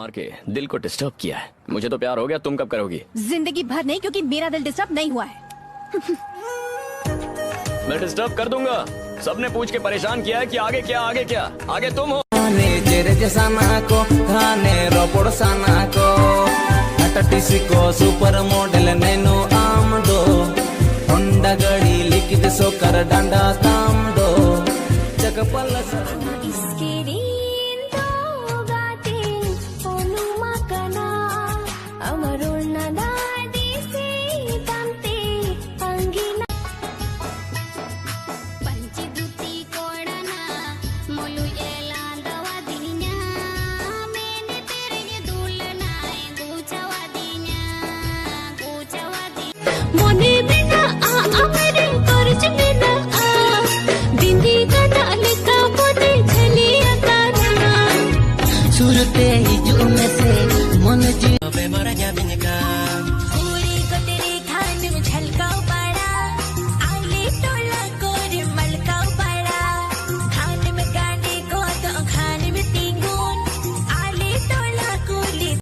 मार के दिल को डिस्टर्ब किया है। मुझे तो प्यार हो गया, तुम कब करोगी? जिंदगी भर नहीं, क्योंकि मेरा दिल डिस्टर्ब नहीं हुआ है। मैं डिस्टर्ब कर दूंगा। सबने पूछ के परेशान किया है कि आगे क्या आगे क्या। आगे तुम हो। सुपर मॉडल नैनो आम दो होंडा गड़ी लिखित सोकर डांडा ताम दो जगपल सुरते हिजू में से मन जी बेमरा जाबिन का पूरी को तेरे खाने में झलकाओ पड़ा आले टोला कोरे मलकाओ पड़ा खाने में गाने को तो खाने में तींगुन आले टोला कोली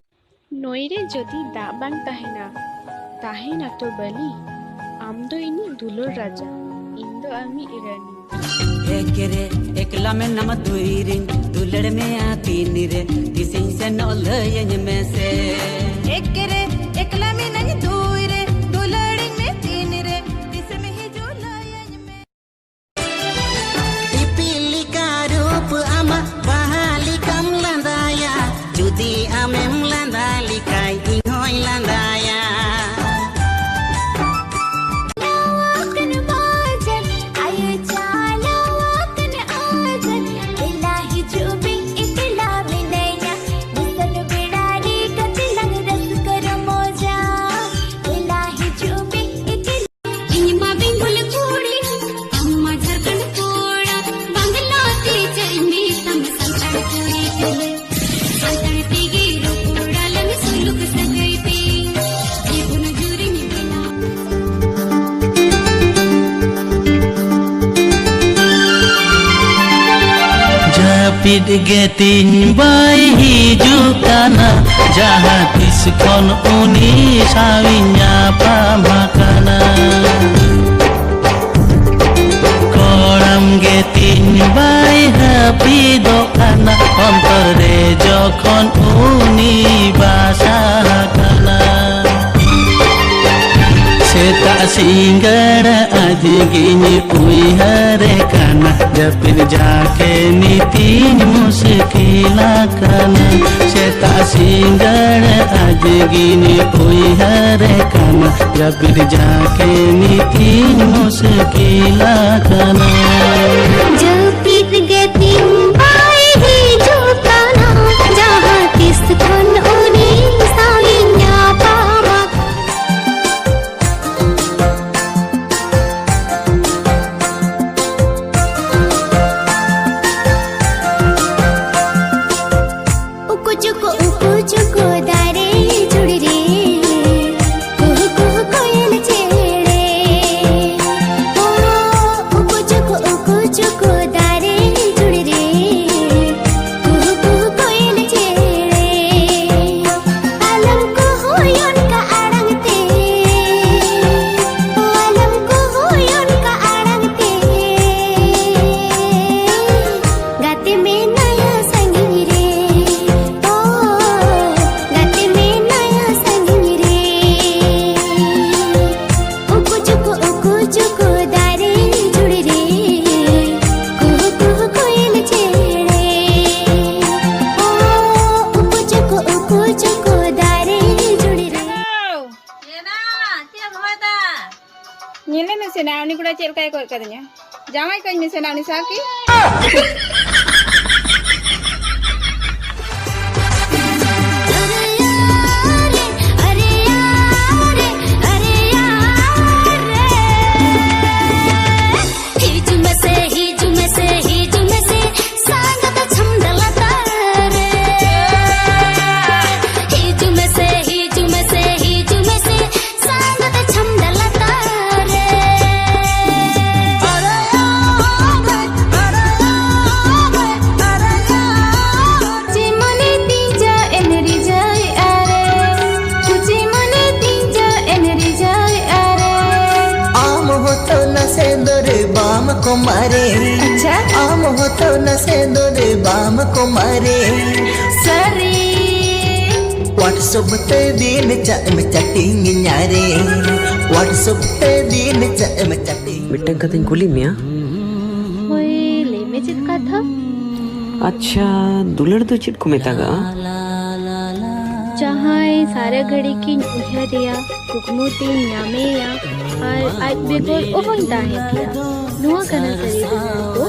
नईरे जदि दा बांग ताहेना तो बली आम दो इनी दुलोर राजा इंदो आमी इरानी एकरे एकला में नम दुईरिन दुलड़ में आती निरे किसी से नौलयन में से एकरे एकला में नहीं दुईरे दुलड़ में तीन रे किसी में ही जो लयन में इपिली का रूप आमा बहाली कम लंदाया जुदी आमेम लंदाली काई इंहोई लंदाया पिट गेतिन बाई हिजुक काना जहाँ तिस खन उनी साविnya pamakana koram getin bayi happy dokana ontore jokhon uni basahakana Seta singgara aja gini uihare kana Japir jake nitin musikilakana Seta singgara aja gini uihare kana Japir jake nitin musikilakana Japir getin bayi hijuk kana Jahat iskon uni sawinya pamak Uku dare judi re kuhu kuhu koyal chede oh uku chuku dare judi re kuhu kuhu koyal chede alam ko hoyon ka arang te alam ko hoyon ka arang te gate mein naya sangi re Nyele me senauni kuda cel kai koi kadanya jamai kai me senauni saki तो नसे दोरे balm को मारे सरी WhatsApp ते दिन चाम chatting nyare WhatsApp ते दिन चाम chatting मिट्टन कतई कुली मिया होय लेमे चित का था अच्छा दुलड़ तो चिट को मेतागा जहाँ सारे घड़ी की उहरिया कुकमुती नामे या और आज बेगोर ओहन ताहे किया नुआ कना सरी